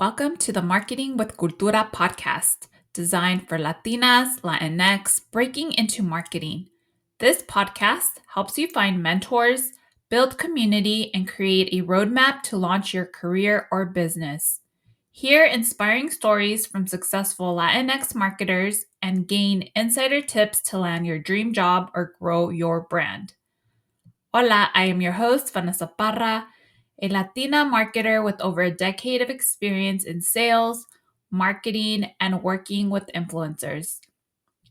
welcome to the Marketing with Cultura podcast, designed for Latinas, Latinx, breaking into marketing. This podcast helps you find mentors, build community, and create a roadmap to launch your career or business. Hear inspiring stories from successful Latinx marketers and gain insider tips to land your dream job or grow your brand. Hola, I am your host, Vanessa Parra, a Latina marketer with over a decade of experience in sales, marketing, and working with influencers.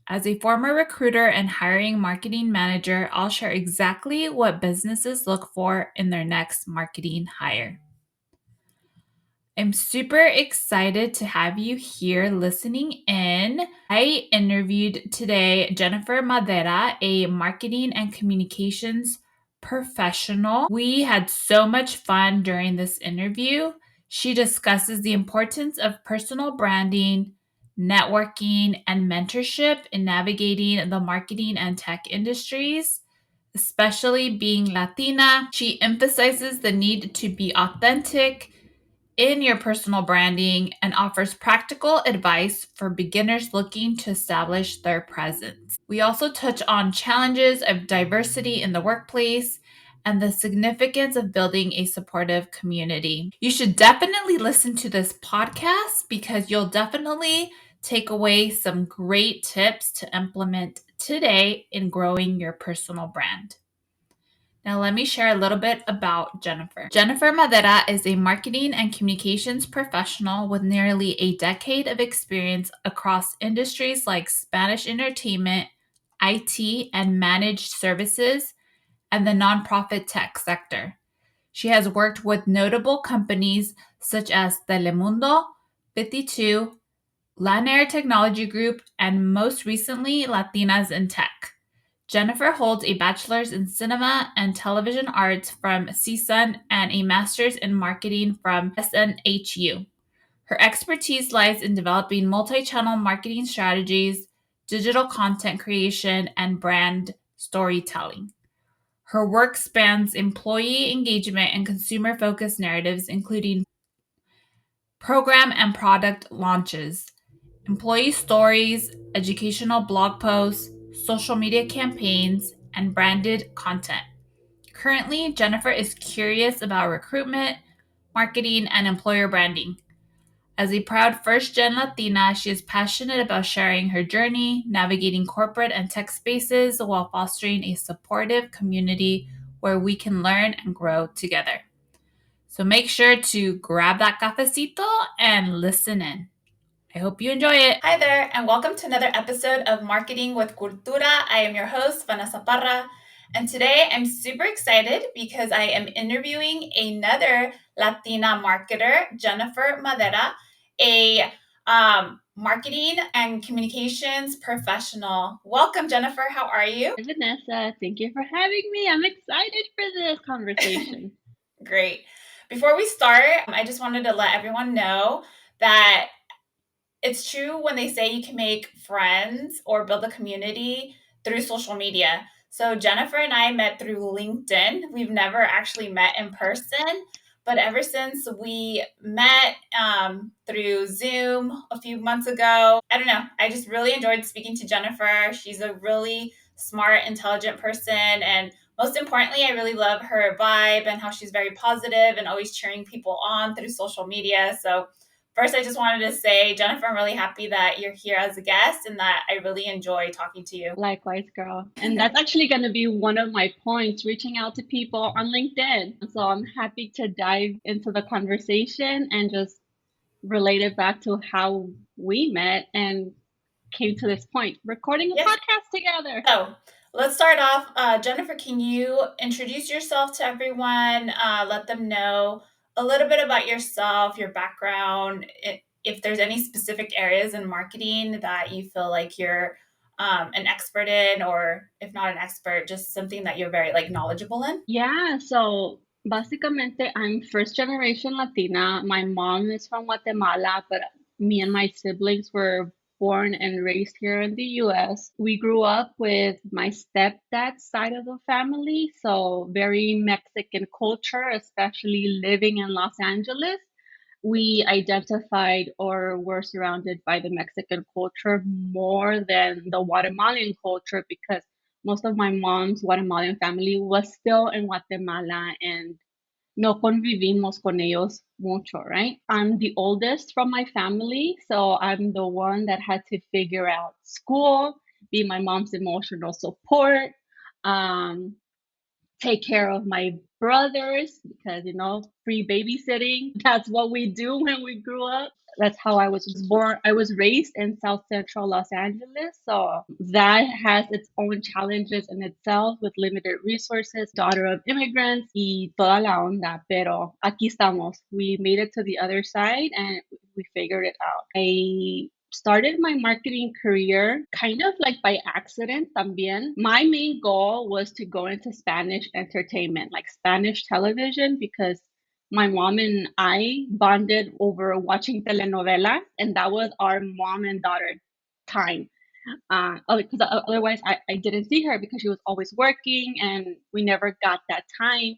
As a former recruiter and hiring marketing manager, I'll share exactly what businesses look for in their next marketing hire. I'm super excited to have you here listening in. I interviewed today Jennifer Madera, a marketing and communications professional. We had so much fun during this interview. She discusses the importance of personal branding, networking, and mentorship in navigating the marketing and tech industries. Especially being Latina, she emphasizes the need to be authentic in your personal branding and offers practical advice for beginners looking to establish their presence. We also touch on challenges of diversity in the workplace and the significance of building a supportive community. You should definitely listen to this podcast because you'll definitely take away some great tips to implement today in growing your personal brand. Now, let me share a little bit about Jennifer. Jennifer Madera is a marketing and communications professional with nearly a decade of experience across industries like Spanish entertainment, IT, and managed services, and the nonprofit tech sector. She has worked with notable companies such as Telemundo, 52, LANAIR Technology Group, and most recently, Latinas in Tech. Jennifer holds a bachelor's in cinema and television arts from CSUN and a master's in marketing from SNHU. Her expertise lies in developing multi-channel marketing strategies, digital content creation, and brand storytelling. Her work spans employee engagement and consumer-focused narratives, including program and product launches, employee stories, educational blog posts, social media campaigns, and branded content. Currently, Jennifer is curious about recruitment, marketing, and employer branding. As a proud first-gen Latina, she is passionate about sharing her journey, navigating corporate and tech spaces while fostering a supportive community where we can learn and grow together. So make sure to grab that cafecito and listen in. I hope you enjoy it. Hi there, and welcome to another episode of Marketing with Cultura. I am your host, Vanessa Parra, and today I'm super excited because I am interviewing another Latina marketer, Jennifer Madera, a marketing and communications professional. Welcome, Jennifer. How are you? Hi, Vanessa. Thank you for having me. I'm excited for this conversation. Great. Before we start, I just wanted to let everyone know that it's true when they say you can make friends or build a community through social media. So Jennifer and I met through LinkedIn. We've never actually met in person, but ever since we met through Zoom a few months ago, I don't know, I just really enjoyed speaking to Jennifer. She's a really smart, intelligent person, and most importantly, I really love her vibe and how she's very positive and always cheering people on through social media. So first, I just wanted to say, Jennifer, I'm really happy that you're here as a guest and that I really enjoy talking to you. Likewise, girl. And that's actually going to be one of my points, reaching out to people on LinkedIn. So I'm happy to dive into the conversation and just relate it back to how we met and came to this point, recording a podcast together. So let's start off. Jennifer, can you introduce yourself to everyone? Let them know a little bit about yourself, your background, if there's any specific areas in marketing that you feel like you're an expert in, or if not an expert, just something that you're very knowledgeable in. Yeah, so básicamente I'm first generation Latina. My mom is from Guatemala, but me and my siblings were born and raised here in the US. We grew up with my stepdad's side of the family, so very Mexican culture, especially living in Los Angeles. we identified or were surrounded by the Mexican culture more than the Guatemalan culture, because most of my mom's Guatemalan family was still in Guatemala and no convivimos con ellos mucho, right? I'm the oldest from my family, so I'm the one that had to figure out school, be my mom's emotional support, um, take care of my brothers because, free babysitting. That's what we do when we grew up. That's how I was born. I was raised in South Central Los Angeles. So that has its own challenges in itself with limited resources, daughter of immigrants y toda la onda. Pero aquí estamos. We made it to the other side and we figured it out. I started my marketing career kind of like by accident también. My main goal was to go into Spanish entertainment, like Spanish television, because my mom and I bonded over watching telenovelas, and that was our mom and daughter time. Because otherwise I didn't see her because she was always working and we never got that time.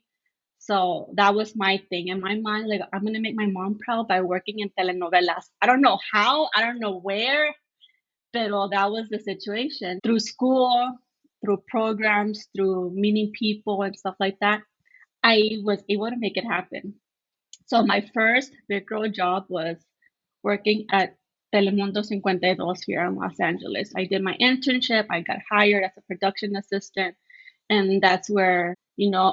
So that was my thing in my mind. Like, I'm gonna make my mom proud by working in telenovelas. I don't know how, I don't know where, pero that was the situation. Through school, through programs, through meeting people and stuff like that, I was able to make it happen. So my first big girl job was working at Telemundo 52 here in Los Angeles. I did my internship, I got hired as a production assistant, and that's where,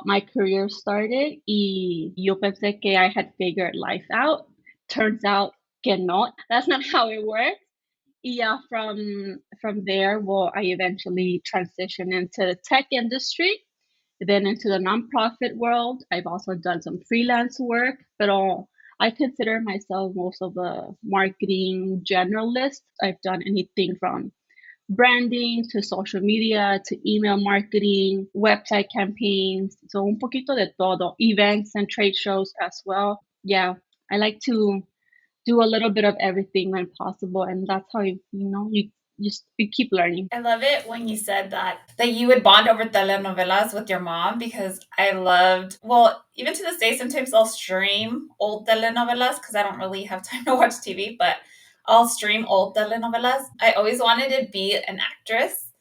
my career started. Y yo pensé que I had figured life out. Turns out que no, that's not how it works. Yeah, from there, well, I eventually transitioned into the tech industry, then into the nonprofit world. I've also done some freelance work, but I consider myself most of a marketing generalist. I've done anything from branding to social media to email marketing, website campaigns. So un poquito de todo, events and trade shows as well. Yeah, I like to do a little bit of everything when possible, and that's how you keep learning. I love it when you said that you would bond over telenovelas with your mom because I loved, well, even to this day sometimes I'll stream old telenovelas because I don't really have time to watch TV, but I'll stream old telenovelas. I always wanted to be an actress,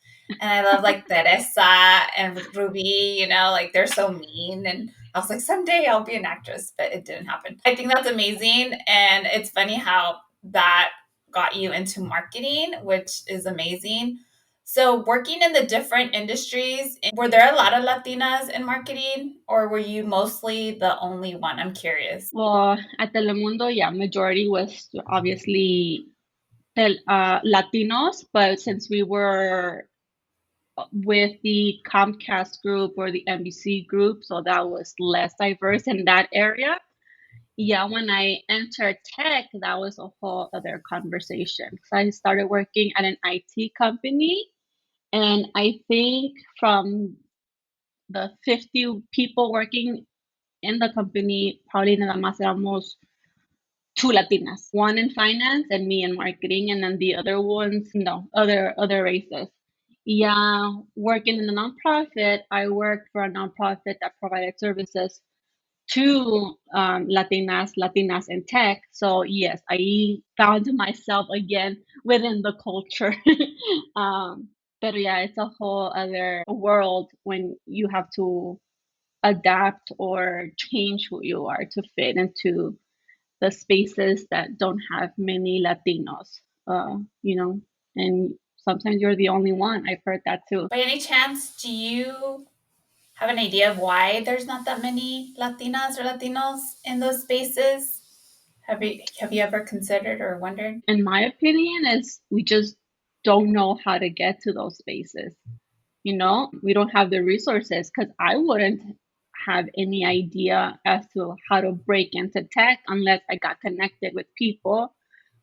and I love like Teresa and Ruby, like they're so mean, and I was like someday I'll be an actress, but it didn't happen. I think that's amazing, and it's funny how that got you into marketing, which is amazing. So, working in the different industries, were there a lot of Latinas in marketing, or were you mostly the only one? I'm curious. Well, at Telemundo, yeah, majority was obviously Latinos, but since we were with the Comcast group or the NBC group, so that was less diverse in that area. Yeah, when I entered tech, that was a whole other conversation. So I started working at an IT company, and I think from the 50 people working in the company, probably nada más éramos two Latinas, one in finance and me in marketing, and then the other ones, no, other races. Yeah, working in a nonprofit, I worked for a nonprofit that provided services to Latinas in tech. So yes, I found myself again within the culture. But yeah, it's a whole other world when you have to adapt or change who you are to fit into the spaces that don't have many Latinos, and sometimes you're the only one. I've heard that too. By any chance, do you have an idea of why there's not that many Latinas or Latinos in those spaces? Have you ever considered or wondered? In my opinion, is we just don't know how to get to those spaces. We don't have the resources because I wouldn't have any idea as to how to break into tech unless I got connected with people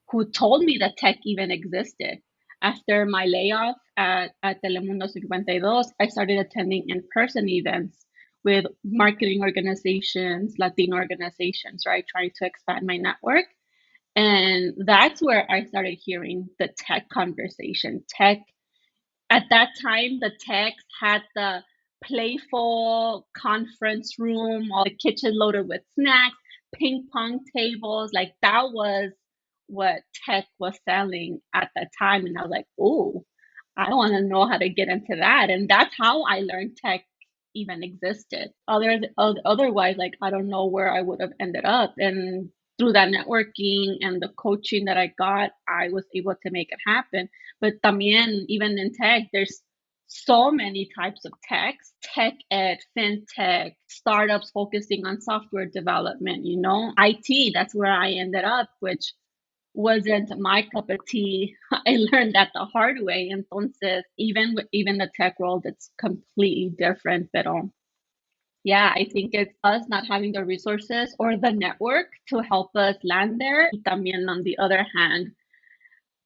who told me that tech even existed. After my layoff at Telemundo 52, I started attending in-person events with marketing organizations, Latino organizations, right? Trying to expand my network. And that's where I started hearing the tech conversation. Tech, at that time, the techs had the playful conference room, all the kitchen loaded with snacks. ping pong tables. Like that was what tech was selling at the time. And I was like, oh, I want to know how to get into that. And that's how I learned tech even existed. Otherwise, like I don't know where I would have ended up. And through that networking and the coaching that I got, I was able to make it happen. But también, even in tech, there's so many types of techs, tech ed, fintech, startups focusing on software development, IT, that's where I ended up, which wasn't my cup of tea. I learned that the hard way. Entonces, even the tech world, it's completely different. But yeah, I think it's us not having the resources or the network to help us land there. Y también on the other hand,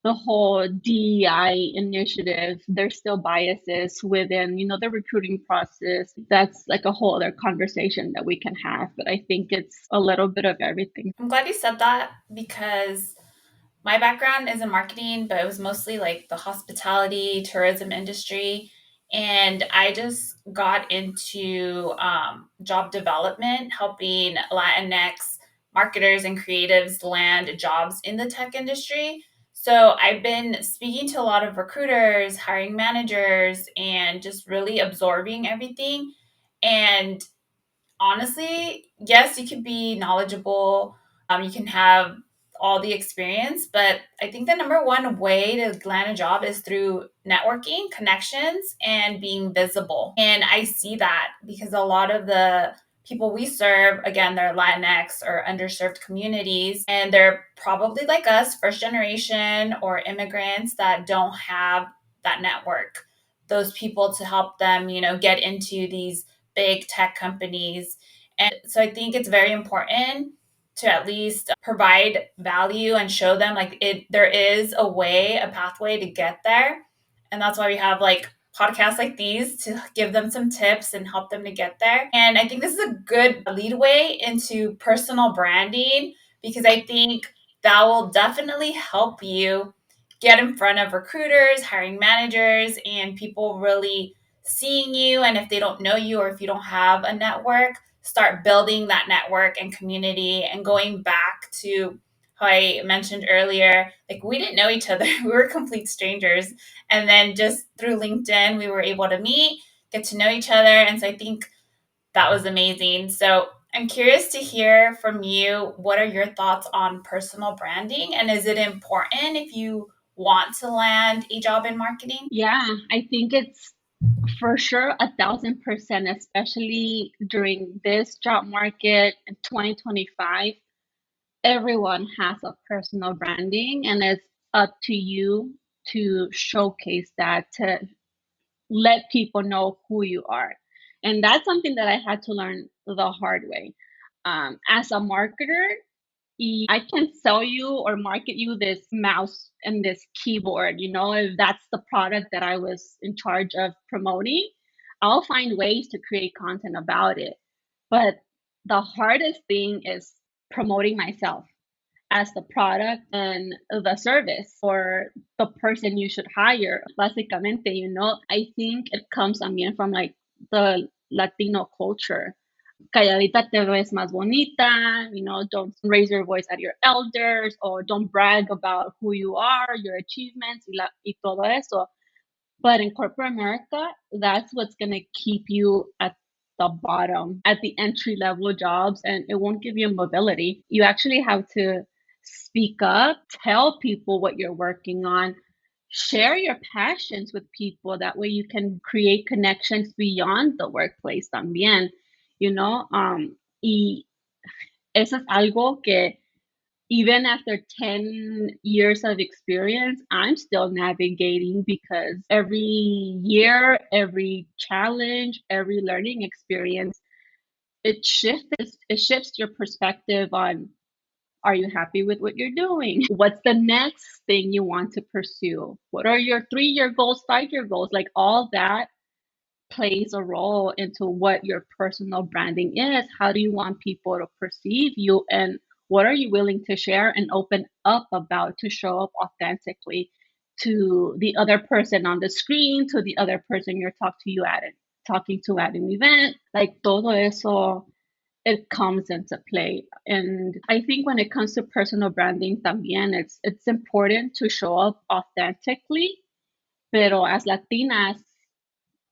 the whole DEI initiative, there's still biases within, the recruiting process. That's like a whole other conversation that we can have. But I think it's a little bit of everything. I'm glad you said that because my background is in marketing, but it was mostly like the hospitality, tourism industry. And I just got into job development, helping Latinx marketers and creatives land jobs in the tech industry. So I've been speaking to a lot of recruiters, hiring managers, and just really absorbing everything. And honestly, yes, you could be knowledgeable. You can have all the experience, but I think the number one way to land a job is through networking, connections, and being visible. And I see that because a lot of the people we serve, again, they're Latinx or underserved communities, and they're probably like us, first generation or immigrants that don't have that network, those people to help them, get into these big tech companies. And so I think it's very important to at least provide value and show them like there is a way, a pathway to get there. And that's why we have like podcasts like these to give them some tips and help them to get there. And I think this is a good leadway into personal branding because I think that will definitely help you get in front of recruiters, hiring managers, and people really seeing you. And if they don't know you or if you don't have a network, start building that network and community. And going back to how I mentioned earlier, like we didn't know each other, we were complete strangers. And then just through LinkedIn, we were able to meet, get to know each other. And so I think that was amazing. So I'm curious to hear from you. What are your thoughts on personal branding? And is it important if you want to land a job in marketing? Yeah, I think it's for sure 1,000%, especially during this job market in 2025. Everyone has a personal branding, and it's up to you to showcase that, to let people know who you are. And that's something that I had to learn the hard way. As a marketer, I can sell you or market you this mouse and this keyboard, if that's the product that I was in charge of promoting, I'll find ways to create content about it. But the hardest thing is promoting myself as the product and the service for the person you should hire. Básicamente, I think it comes también from like the Latino culture. Calladita te ves más bonita, don't raise your voice at your elders or don't brag about who you are, your achievements y todo eso. But in corporate America, that's what's going to keep you at the bottom, at the entry level jobs, and it won't give you mobility. You actually have to speak up, tell people what you're working on, share your passions with people. That way you can create connections beyond the workplace también, y eso es algo que even after 10 years of experience, I'm still navigating because every year, every challenge, every learning experience, it shifts your perspective on, are you happy with what you're doing? What's the next thing you want to pursue? What are your 3-year goals, 5-year goals? Like all that plays a role into what your personal branding is. How do you want people to perceive you? And what are you willing to share and open up about to show up authentically to the other person on the screen, to the other person you're talking to at an event? Like todo eso it comes into play. And I think when it comes to personal branding también, it's important to show up authentically. Pero as Latinas,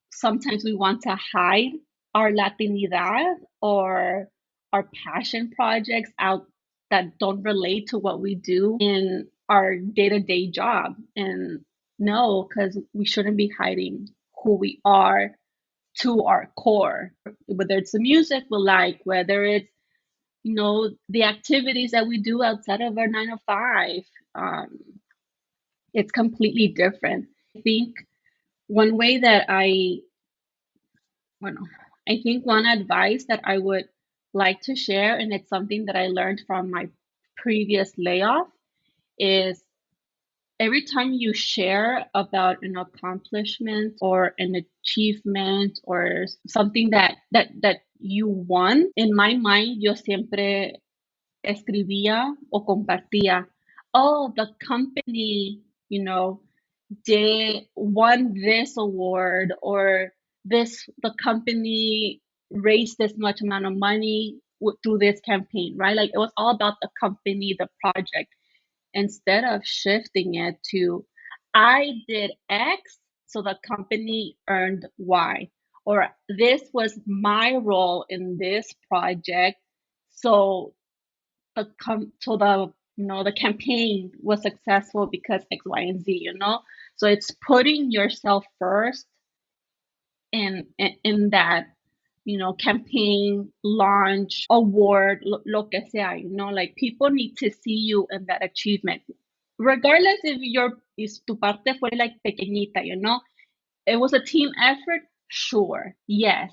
sometimes we want to hide our Latinidad or our passion projects out that don't relate to what we do in our day-to-day job. And no, because we shouldn't be hiding who we are to our core, whether it's the music we like, whether it's the activities that we do outside of our 9 to 5. Um, it's completely different. I think one way that bueno, I think one advice that I would like to share, and it's something that I learned from my previous layoff, is every time you share about an accomplishment or an achievement or something that you won, in my mind, yo siempre escribía o compartía, oh, the company, did won this award, or the company raised this much amount of money through this campaign, right? Like it was all about the company, the project, instead of shifting it to I did X, so the company earned Y, or this was my role in this project, so the campaign was successful because X, Y, and Z. So it's putting yourself first in that campaign, launch, award, lo que sea. Like people need to see you in that achievement, regardless if tu parte fue like pequeñita. It was a team effort, sure, yes.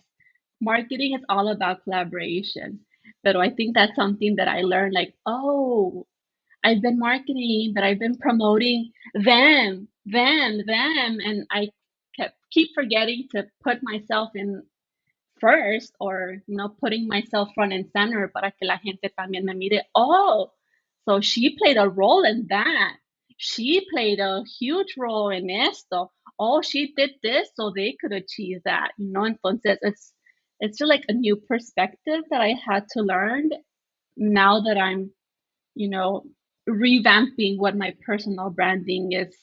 Marketing is all about collaboration. But I think that's something that I learned, like, oh, I've been marketing, but I've been promoting them, and I keep forgetting to put myself in first, or putting myself front and center para que la gente también me mire. Oh, so she played a role in that. She played a huge role in esto. Oh, she did this so they could achieve that. Entonces it's just like a new perspective that I had to learn now that I'm you know, revamping what my personal branding is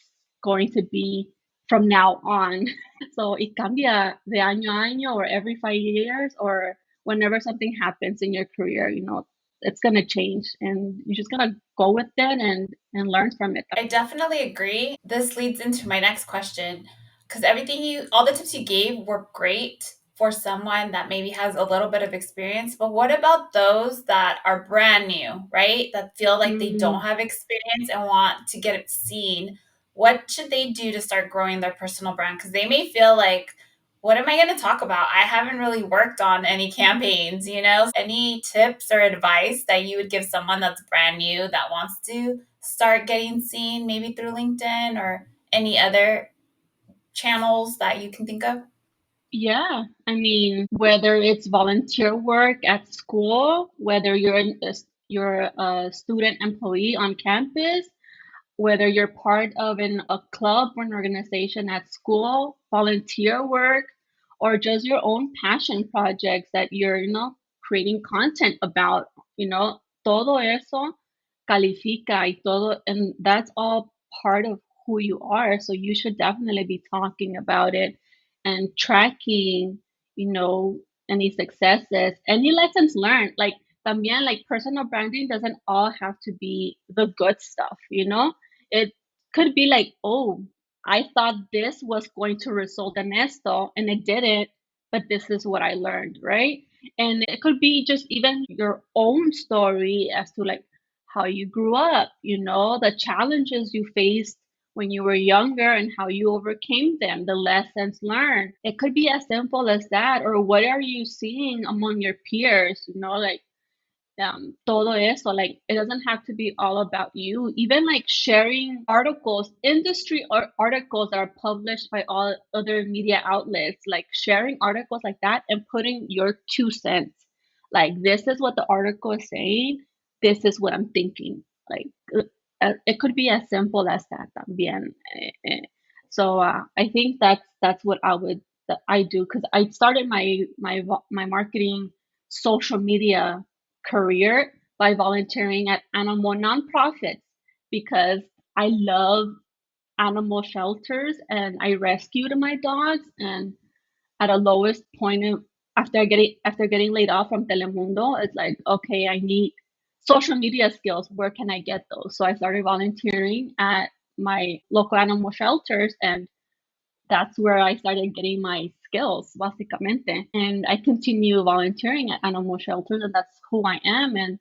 going to be from now on. So it cambia de año a año, or every 5 years, or whenever something happens in your career, it's gonna change, and you're just gonna go with it and learn from it. I definitely agree. This leads into my next question, because all the tips you gave were great for someone that maybe has a little bit of experience. But what about those that are brand new, right? That feel like they don't have experience and want to get it seen. What should they do to start growing their personal brand? Because they may feel like, what am I going to talk about? I haven't really worked on any campaigns, Any tips or advice that you would give someone that's brand new that wants to start getting seen, maybe through LinkedIn or any other channels that you can think of? Yeah, I mean, whether it's volunteer work at school, whether you're a student employee on campus, whether you're part of a club or an organization at school, volunteer work, or just your own passion projects that you're, creating content about, todo eso califica y todo, and that's all part of who you are. So you should definitely be talking about it and tracking, any successes, any lessons learned. Like también, like personal branding doesn't all have to be the good stuff. It could be like, oh, I thought this was going to result in esto and it didn't, but this is what I learned, right? And it could be just even your own story as to like how you grew up, the challenges you faced when you were younger and how you overcame them, the lessons learned. It could be as simple as that, or what are you seeing among your peers, like todo eso. Like it doesn't have to be all about you. Even like sharing articles, industry or articles that are published by all other media outlets, like sharing articles like that and putting your 2 cents. Like this is what the article is saying. This is what I'm thinking. Like it could be as simple as that también. So I think that's what I do, because I started my marketing social media career by volunteering at animal nonprofits because I love animal shelters and I rescued my dogs. And at a lowest point of, after getting laid off from Telemundo, it's like, okay, I need social media skills. Where can I get those? So I started volunteering at my local animal shelters, and that's where I started getting my skills, básicamente. And I continue volunteering at animal shelters, and that's who I am. And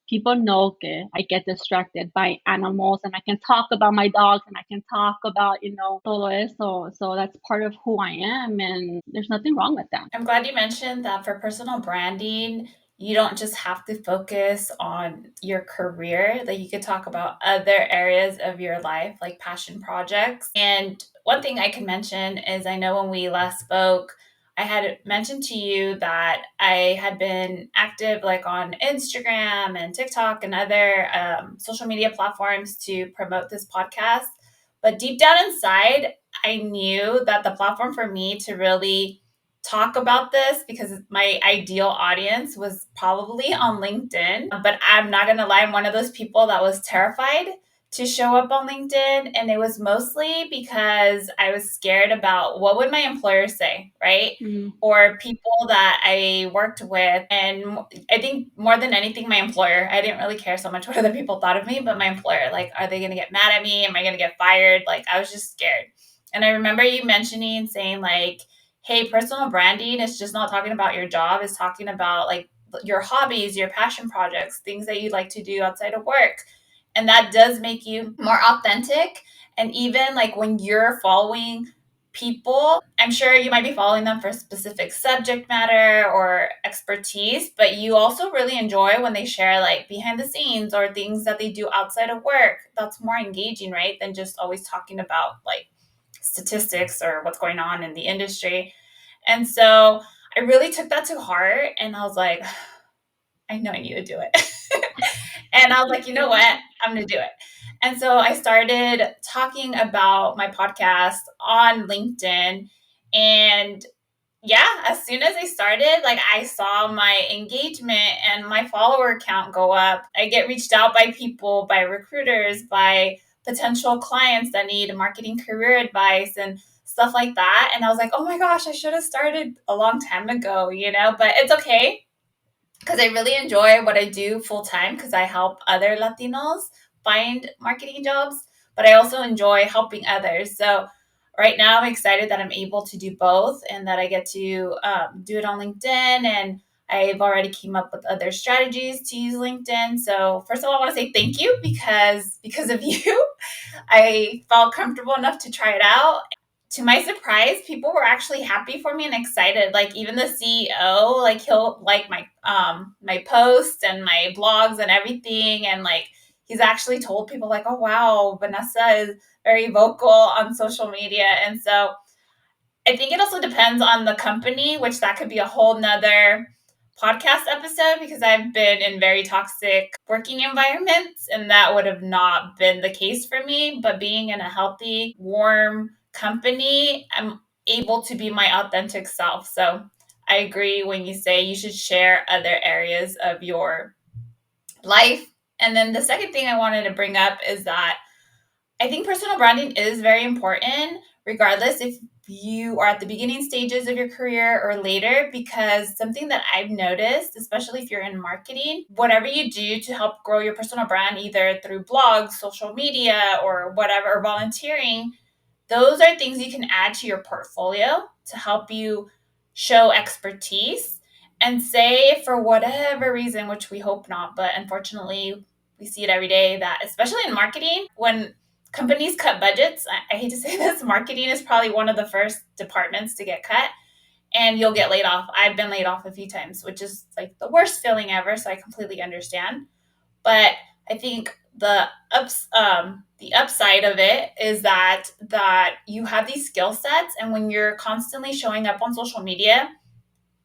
people know que I get distracted by animals, and I can talk about my dogs, and I can talk about, todo eso. So that's part of who I am, and there's nothing wrong with that. I'm glad you mentioned that for personal branding, you don't just have to focus on your career, that you could talk about other areas of your life, like passion projects. And one thing I can mention is I know when we last spoke, I had mentioned to you that I had been active like on Instagram and TikTok and other social media platforms to promote this podcast. But deep down inside, I knew that the platform for me to really talk about this, because my ideal audience was probably on LinkedIn. But I'm not going to lie, I'm one of those people that was terrified to show up on LinkedIn. And it was mostly because I was scared about what would my employer say, right? Mm. Or people that I worked with. And I think more than anything, my employer. I didn't really care so much what other people thought of me, but my employer, like, are they going to get mad at me? Am I going to get fired? Like, I was just scared. And I remember you mentioning, saying like, hey, personal branding is just not talking about your job, it's talking about like your hobbies, your passion projects, things that you like to do outside of work. And that does make you more authentic. And even like when you're following people, I'm sure you might be following them for specific subject matter or expertise, but you also really enjoy when they share like behind the scenes or things that they do outside of work. That's more engaging, right? Than just always talking about like statistics or what's going on in the industry. And so I really took that to heart, and I was like, I know I need to do it. And I was like, you know what? I'm going to do it. And so I started talking about my podcast on LinkedIn. And yeah, as soon as I started, like I saw my engagement and my follower count go up. I get reached out by people, by recruiters, by potential clients that need marketing career advice and stuff like that. And I was like, oh my gosh, I should have started a long time ago, but it's okay because I really enjoy what I do full time because I help other Latinos find marketing jobs, but I also enjoy helping others. So right now, I'm excited that I'm able to do both and that I get to do it on LinkedIn. And I've already came up with other strategies to use LinkedIn. So first of all, I want to say thank you because of you, I felt comfortable enough to try it out. To my surprise, people were actually happy for me and excited. Like even the CEO, like he'll like my posts and my blogs and everything, and like he's actually told people like, "Oh wow, Vanessa is very vocal on social media." And so I think it also depends on the company, which that could be a whole nother podcast episode because I've been in very toxic working environments and that would have not been the case for me. But being in a healthy, warm company, I'm able to be my authentic self. So I agree when you say you should share other areas of your life. And then the second thing I wanted to bring up is that I think personal branding is very important, regardless if you are at the beginning stages of your career or later, because something that I've noticed, especially if you're in marketing, whatever you do to help grow your personal brand, either through blogs, social media, or whatever, or volunteering, those are things you can add to your portfolio to help you show expertise. And say, for whatever reason, which we hope not, but unfortunately, we see it every day, that especially in marketing, when companies cut budgets, I hate to say this, marketing is probably one of the first departments to get cut, and you'll get laid off. I've been laid off a few times, which is like the worst feeling ever. So I completely understand. But I think the upside of it is that you have these skill sets, and when you're constantly showing up on social media,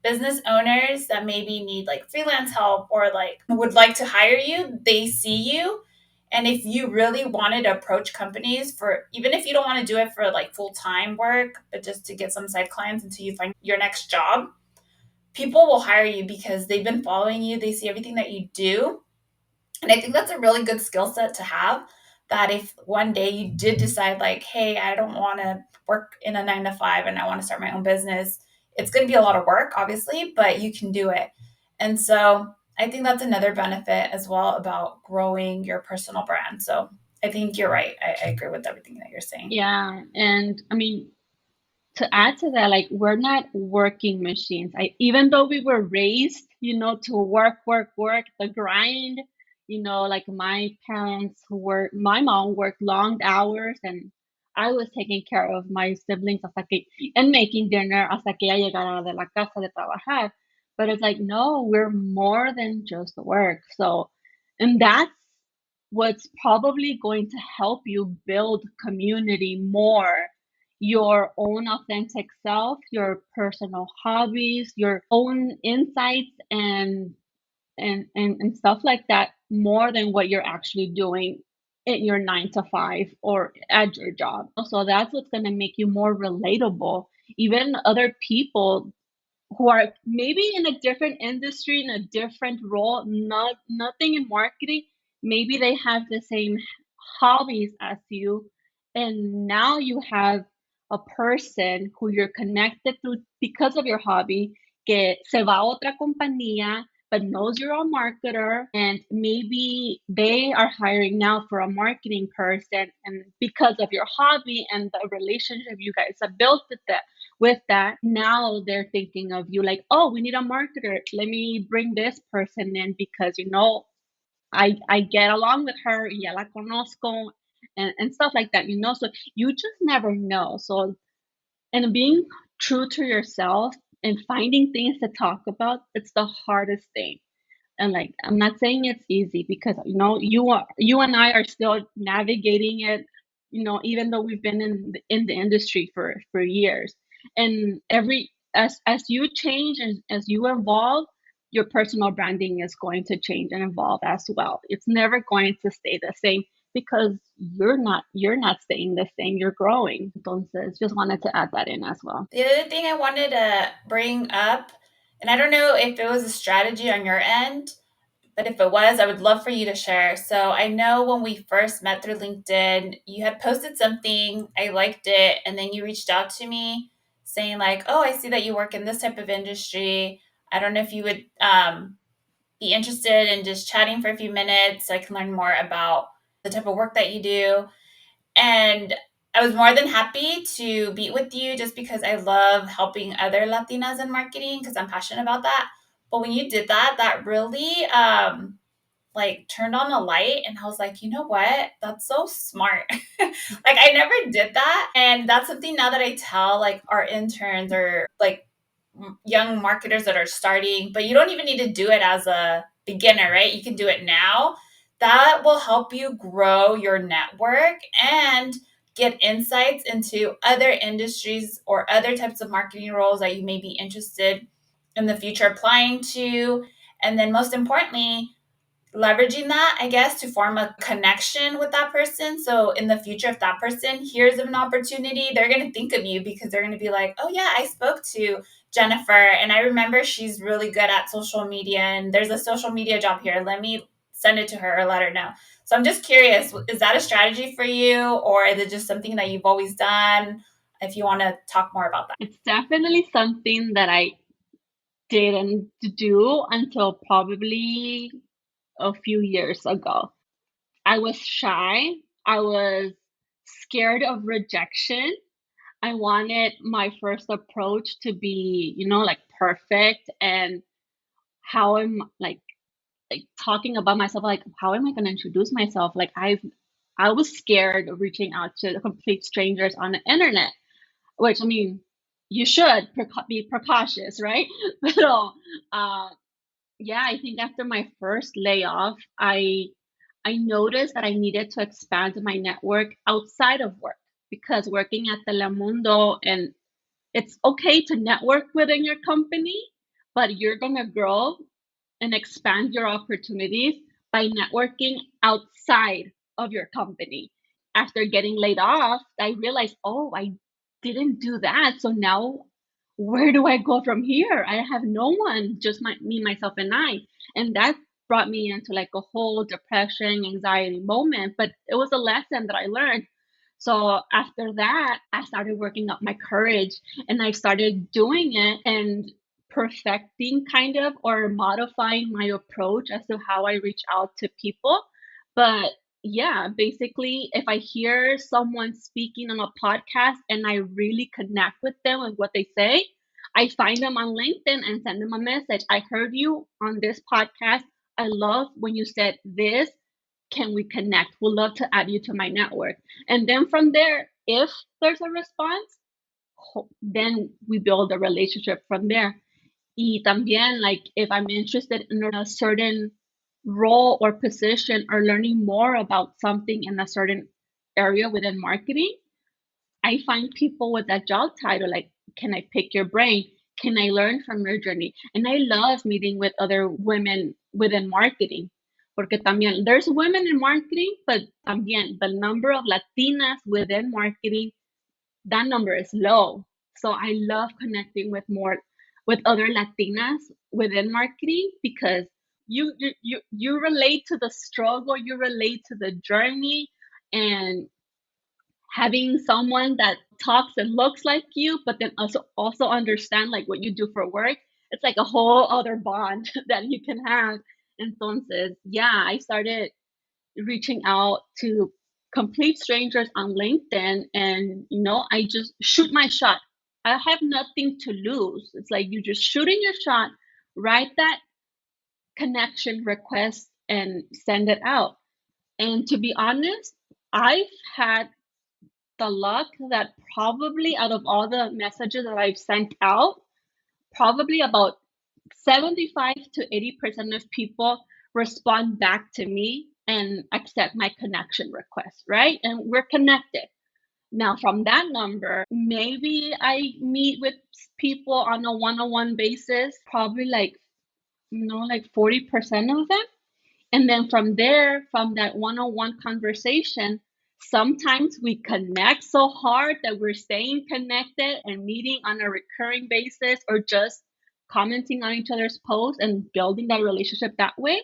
business owners that maybe need like freelance help or like would like to hire you, they see you. And if you really wanted to approach companies for, even if you don't want to do it for like full time work, but just to get some side clients until you find your next job, people will hire you because they've been following you, they see everything that you do. And I think that's a really good skill set to have, that if one day you did decide, like, hey, I don't want to work in a 9 to 5 and I want to start my own business, it's going to be a lot of work, obviously, but you can do it. And so I think that's another benefit as well about growing your personal brand. So I think you're right. I agree with everything that you're saying. Yeah. And I mean, to add to that, like, we're not working machines. Even though we were raised, to work, work, work, the grind, like my mom worked long hours, and I was taking care of my siblings and making dinner hasta que ella llegara de la casa de trabajar. But it's like, no, we're more than just work. So, and that's what's probably going to help you build community more, your own authentic self, your personal hobbies, your own insights, and stuff like that, more than what you're actually doing in your 9 to 5 or at your job. So that's what's going to make you more relatable. Even other people who are maybe in a different industry, in a different role, nothing in marketing, maybe they have the same hobbies as you, and now you have a person who you're connected to because of your hobby, que se va a otra compañía but knows you're a marketer, and maybe they are hiring now for a marketing person, and because of your hobby and the relationship you guys have built with that, now they're thinking of you like, oh, we need a marketer. Let me bring this person in because I get along with her, ya la conozco, and stuff like that. So you just never know. So, and being true to yourself and finding things to talk about, it's the hardest thing. And like, I'm not saying it's easy because you and I are still navigating it, even though we've been in the industry for years. And as you change and as you evolve, your personal branding is going to change and evolve as well. It's never going to stay the same because you're not staying the same, you're growing. Entonces, just wanted to add that in as well. The other thing I wanted to bring up, and I don't know if it was a strategy on your end, but if it was, I would love for you to share. So I know when we first met through LinkedIn, you had posted something, I liked it, and then you reached out to me saying, like, oh, I see that you work in this type of industry. I don't know if you would be interested in just chatting for a few minutes so I can learn more about the type of work that you do. And I was more than happy to meet with you just because I love helping other Latinas in marketing because I'm passionate about that. But when you did that, that really like turned on a light, and I was like, you know what? That's so smart. Like I never did that. And that's something now that I tell like our interns or like young marketers that are starting, but you don't even need to do it as a beginner, right? You can do it now. That will help you grow your network and get insights into other industries or other types of marketing roles that you may be interested in the future applying to. And then most importantly, leveraging that, I guess, to form a connection with that person. So in the future, if that person hears of an opportunity, they're going to think of you because they're going to be like, oh, yeah, I spoke to Jennifer and I remember she's really good at social media and there's a social media job here. Let me send it to her or let her know. So I'm just curious, is that a strategy for you or is it just something that you've always done? If you want to talk more about that. It's definitely something that I didn't do until probably a few years ago. I was shy. I was scared of rejection. I wanted my first approach to be, like perfect, and how I'm like talking about myself, like how am I going to introduce myself? Like I was scared of reaching out to complete strangers on the internet, which I mean, you should be precautious, right? So, uh, yeah, I think after my first layoff, I noticed that I needed to expand my network outside of work because working at Telemundo, and it's okay to network within your company, but you're gonna grow and expand your opportunities by networking outside of your company. After getting laid off, I realized, oh, I didn't do that. So now where do I go from here? I have no one, just me, myself, and I. And that brought me into like a whole depression, anxiety moment. But it was a lesson that I learned. So after that, I started working up my courage and I started doing it and perfecting kind of or modifying my approach as to how I reach out to people. But yeah, basically, if I hear someone speaking on a podcast and I really connect with them and what they say, I find them on LinkedIn and send them a message. I heard you on this podcast. I love when you said this. Can we connect? Would love to add you to my network. And then from there, if there's a response, then we build a relationship from there. Y también, like, if I'm interested in a certain role or position or learning more about something in a certain area within marketing, I find people with that job title, like, can I pick your brain? Can I learn from your journey? And I love meeting with other women within marketing. Porque también there's women in marketing, but también the number of Latinas within marketing, that number is low. So I love connecting with other Latinas within marketing because you relate to the struggle, you relate to the journey, and having someone that talks and looks like you, but then also understand like what you do for work. It's like a whole other bond that you can have. Entonces, yeah, I started reaching out to complete strangers on LinkedIn and I just shoot my shot. I have nothing to lose. It's like you just shooting your shot, write that connection request and send it out. And to be honest, I've had the luck that probably out of all the messages that I've sent out, probably about 75 to 80% of people respond back to me and accept my connection request, right? And we're connected. Now, from that number, maybe I meet with people on a one-on-one basis, probably like 40% of them. And then from there, from that one-on-one conversation, sometimes we connect so hard that we're staying connected and meeting on a recurring basis or just commenting on each other's posts and building that relationship that way.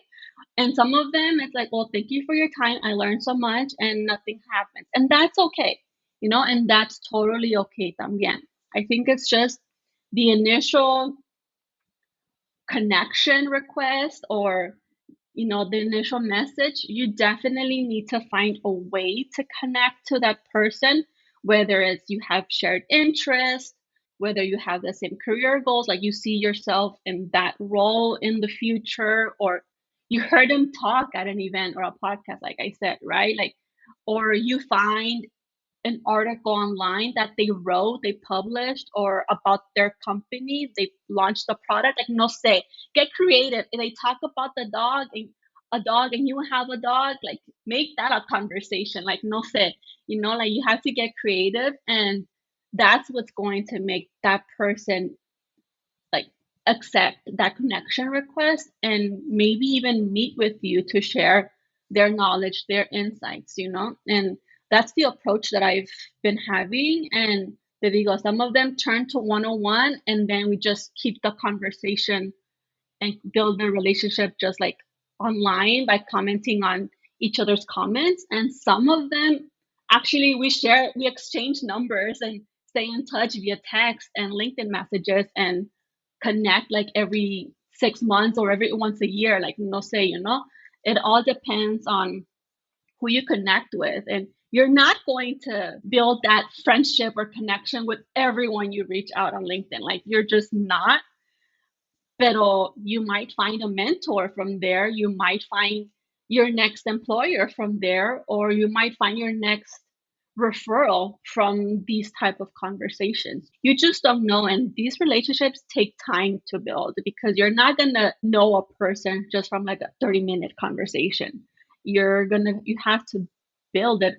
And some of them, it's like, well, thank you for your time. I learned so much and nothing happens. And that's okay, and that's totally okay también. I think it's just the initial connection request or the initial message, you definitely need to find a way to connect to that person, whether it's you have shared interests, whether you have the same career goals, like you see yourself in that role in the future, or you heard them talk at an event or a podcast, like I said, right? Like, or you find an article online that they wrote, they published, or about their company, they launched a product, like no say, get creative. And they talk about the dog and a dog and you have a dog, like make that a conversation, like no say, like you have to get creative and that's what's going to make that person like accept that connection request and maybe even meet with you to share their knowledge, their insights, and that's the approach that I've been having. And te digo, some of them turn to one-on-one and then we just keep the conversation and build a relationship just like online by commenting on each other's comments. And some of them actually we exchange numbers and stay in touch via text and LinkedIn messages and connect like every 6 months or every once a year, like no say, it all depends on who you connect with. And you're not going to build that friendship or connection with everyone you reach out on LinkedIn. Like you're just not. Pero you might find a mentor from there. You might find your next employer from there, or you might find your next referral from these type of conversations. You just don't know. And these relationships take time to build because you're not going to know a person just from like a 30-minute conversation. You have to build it,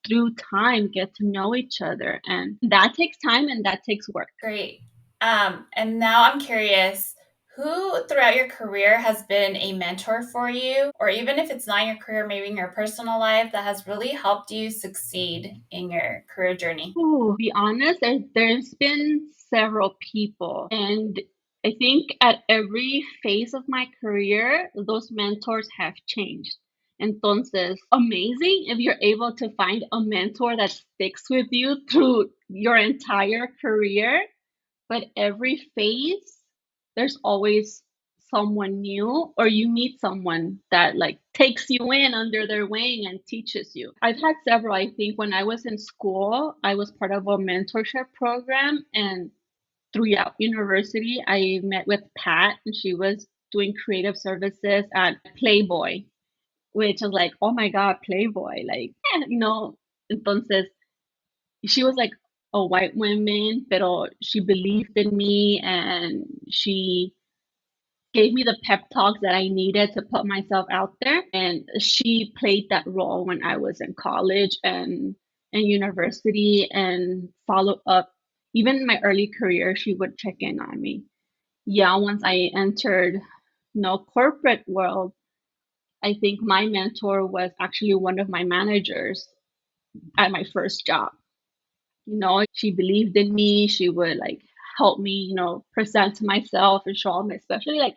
through time, get to know each other. And that takes time and that takes work. Great. And now I'm curious, Who throughout your career has been a mentor for you, or even if it's not in your career, maybe in your personal life, that has really helped you succeed in your career journey? To be honest, there's been several people, and I think at every phase of my career, those mentors have changed. Entonces, amazing if you're able to find a mentor that sticks with you through your entire career. But every phase, there's always someone new, or you meet someone that like takes you in under their wing and teaches you. I've had several. I think when I was in school, I was part of a mentorship program, and throughout university, I met with Pat, and she was doing creative services at Playboy, which was like, oh my God, Playboy, like, entonces she was like a white woman, pero she believed in me, and she gave me the pep talks that I needed to put myself out there. And she played that role when I was in college and university and follow up. Even in my early career, she would check in on me. Yeah, once I entered corporate world, I think my mentor was actually one of my managers at my first job. She believed in me. She would like help me, present myself and show me, especially like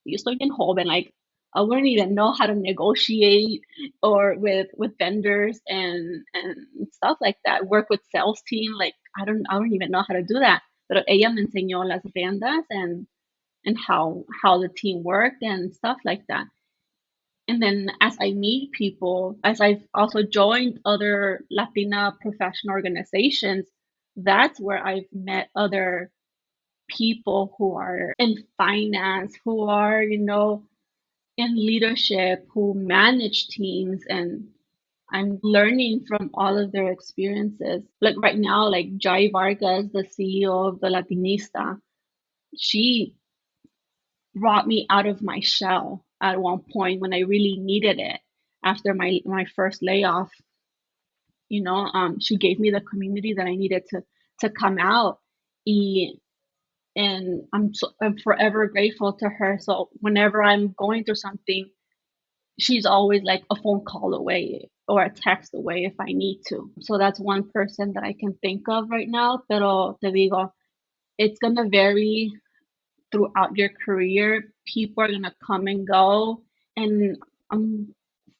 yo estoy bien joven, like I wouldn't even know how to negotiate or with vendors and stuff like that. Work with sales team, like I don't even know how to do that. Pero ella me enseñó las riendas and how the team worked and stuff like that. And then as I meet people, as I've also joined other Latina professional organizations, that's where I've met other people who are in finance, who are, in leadership, who manage teams. And I'm learning from all of their experiences. Like right now, like Jai Vargas, the CEO of the Latinista, she brought me out of my shell at one point when I really needed it after my first layoff. She gave me the community that I needed to come out. Y, and I'm forever grateful to her. So whenever I'm going through something, she's always like a phone call away or a text away if I need to. So that's one person that I can think of right now. Pero te digo, it's gonna vary throughout your career. People are gonna come and go, and I'm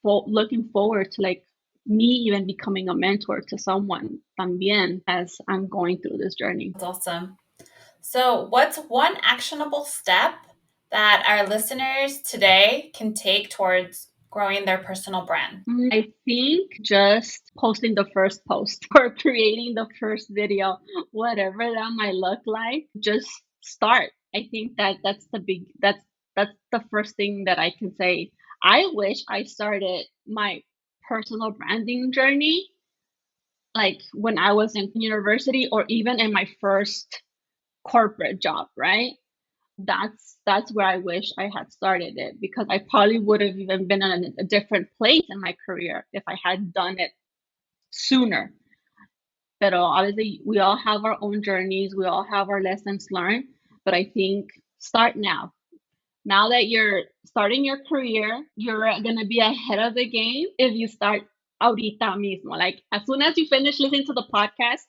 looking forward to like me even becoming a mentor to someone también as I'm going through this journey. That's awesome. So, what's one actionable step that our listeners today can take towards growing their personal brand? I think just posting the first post or creating the first video, whatever that might look like, just start. I think that's the first thing that I can say. I wish I started my personal branding journey like when I was in university or even in my first corporate job, right? That's where I wish I had started it, because I probably would have even been in a different place in my career if I had done it sooner. But obviously, we all have our own journeys, we all have our lessons learned. But I think start now. Now that you're starting your career, you're gonna be ahead of the game if you start ahorita mismo. Like as soon as you finish listening to the podcast,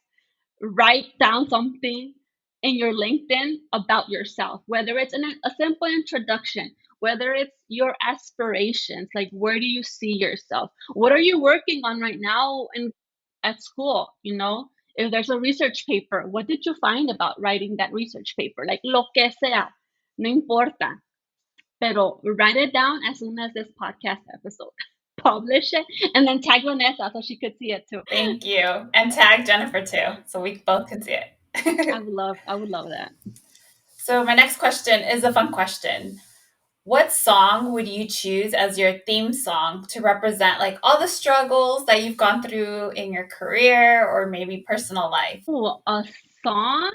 write down something in your LinkedIn about yourself, whether it's a simple introduction, whether it's your aspirations, like where do you see yourself? What are you working on right now at school? If there's a research paper, what did you find about writing that research paper? Like lo que sea, no importa. Pero write it down as soon as this podcast episode. Publish it and then tag Vanessa so she could see it too. Thank you. And tag Jennifer too, so we both can see it. I would love that. So, my next question is a fun question. What song would you choose as your theme song to represent like all the struggles that you've gone through in your career or maybe personal life? Oh, a song?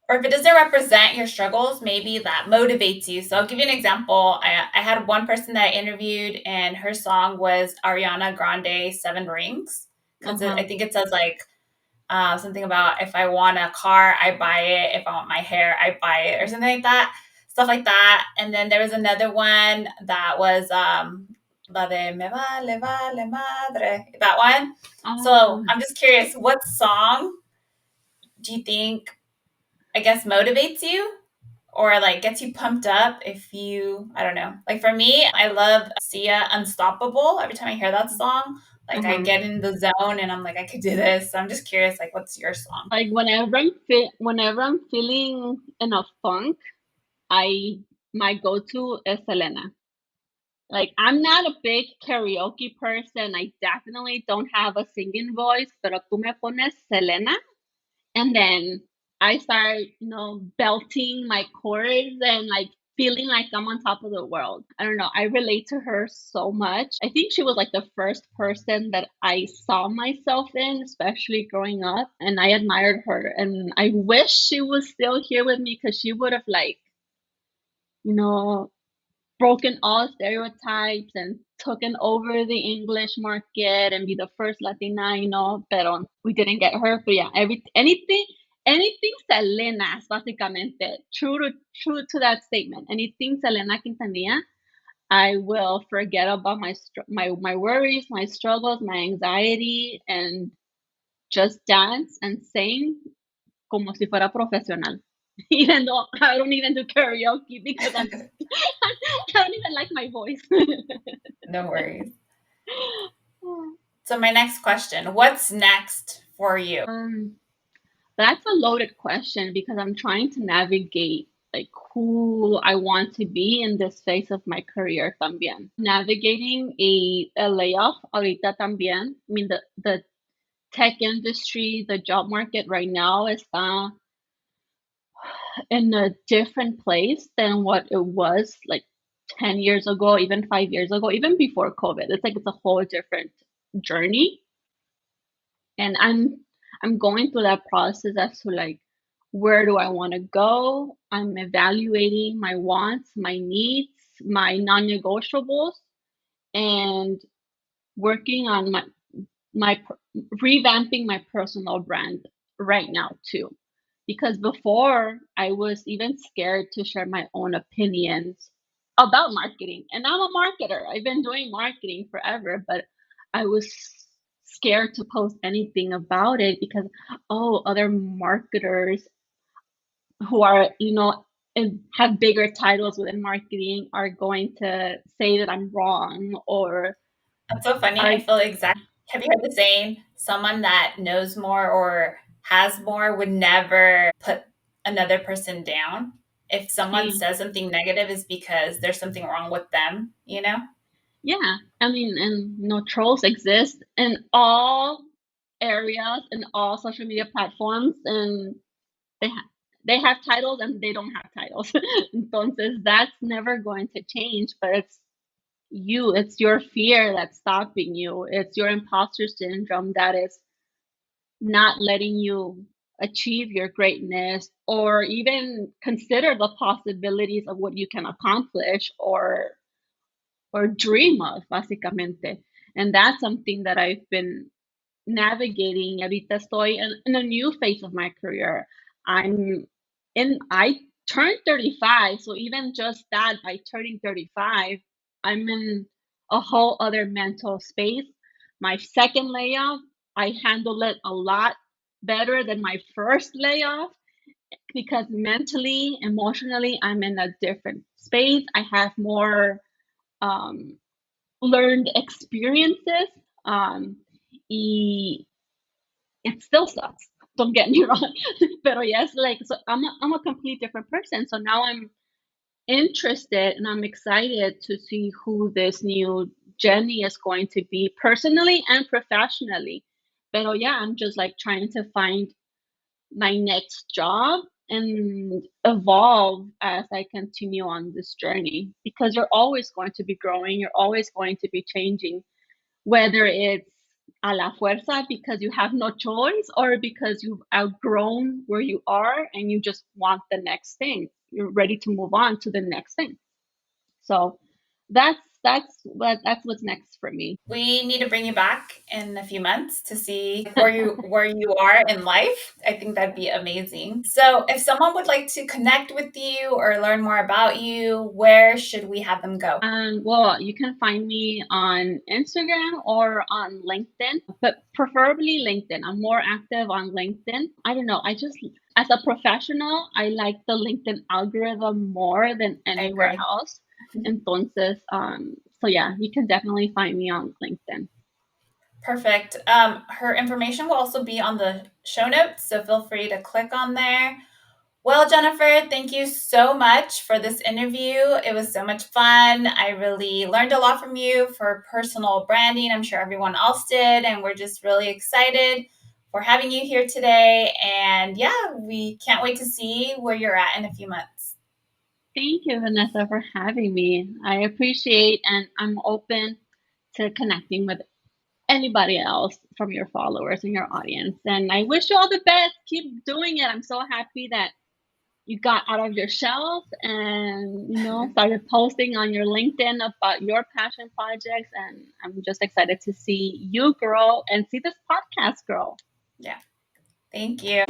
Or if it doesn't represent your struggles, maybe that motivates you. So I'll give you an example. I had one person that I interviewed, and her song was Ariana Grande, Seven Rings. Because Uh-huh. I think it says like something about if I want a car, I buy it. If I want my hair, I buy it, or something like that. stuff like that. And then there was another one that was La de Me Vale Madre, that one. So Oh, I'm just curious, what song do you think, I guess, motivates you or like gets you pumped up if you, I don't know. Like for me, I love Sia Unstoppable. Every time I hear that song, like I uh-huh. get in the zone and I'm like, I could do this. So I'm just curious, like, what's your song? Like whenever I'm feeling in a funk, I my go-to is Selena. Like I'm not a big karaoke person. I definitely don't have a singing voice, pero tú me pones Selena, and then I start, belting my chords and like feeling like I'm on top of the world. I don't know. I relate to her so much. I think she was like the first person that I saw myself in, especially growing up, and I admired her. And I wish she was still here with me because she would have like, you know, broken all stereotypes and taken over the English market and be the first Latina, pero we didn't get her. But yeah, anything Selena's, básicamente, true to that statement. Anything Selena Quintanilla, I will forget about my worries, my struggles, my anxiety, and just dance and sing como si fuera profesional. Even though I don't even do karaoke because I don't even like my voice. No worries. So my next question, what's next for you? That's a loaded question because I'm trying to navigate like who I want to be in this phase of my career también. Navigating a layoff ahorita también. I mean the tech industry, the job market right now está in a different place than what it was like 10 years ago, even 5 years ago, even before COVID. It's like it's a whole different journey. And I'm going through that process as to like where do I want to go? I'm evaluating my wants, my needs, my non-negotiables, and working on my revamping my personal brand right now too, because before I was even scared to share my own opinions about marketing, and I'm a marketer. I've been doing marketing forever, but I was scared to post anything about it because other marketers who are and have bigger titles within marketing are going to say that I'm wrong or That's so funny. are I feel exactly. Have you heard the saying, someone that knows more or has more would never put another person down? If someone see. says something negative, is because there's something wrong with them, you know? Yeah, I mean, and trolls exist in all areas, in all social media platforms, and they ha- they have titles and they don't have titles. Entonces, that's never going to change. But it's your fear that's stopping you. It's your imposter syndrome that is not letting you achieve your greatness or even consider the possibilities of what you can accomplish or dream of, básicamente. And that's something that I've been navigating. Ahorita estoy in a new phase of my career. I turned 35, so even just that, by turning 35, I'm in a whole other mental space. My second layoff, I handled it a lot better than my first layoff because mentally, emotionally, I'm in a different space. I have more um, learned experiences. Y it still sucks. Don't get me wrong. But yes, like so I'm a complete different person. So now I'm interested and I'm excited to see who this new Jenny is going to be personally and professionally. But yeah, I'm just like trying to find my next job and evolve as I continue on this journey because you're always going to be growing, you're always going to be changing, whether it's a la fuerza because you have no choice or because you've outgrown where you are and you just want the next thing. You're ready to move on to the next thing. So that's what's next for me. We need to bring you back in a few months to see where you are in life. I think that'd be amazing. So, if someone would like to connect with you or learn more about you, where should we have them go? Well, you can find me on Instagram or on LinkedIn, but preferably LinkedIn. I'm more active on LinkedIn. I don't know. As a professional, I like the LinkedIn algorithm more than I anywhere agree. else. Entonces, so yeah, you can definitely find me on LinkedIn. Perfect. Her information will also be on the show notes, so feel free to click on there. Well, Jennifer, thank you so much for this interview. It was so much fun. I really learned a lot from you for personal branding. I'm sure everyone else did. And we're just really excited for having you here today. And yeah, we can't wait to see where you're at in a few months. Thank you, Vanessa, for having me. I appreciate and I'm open to connecting with anybody else from your followers and your audience. And I wish you all the best. Keep doing it. I'm so happy that you got out of your shelf and started posting on your LinkedIn about your passion projects. And I'm just excited to see you grow and see this podcast grow. Yeah. Thank you.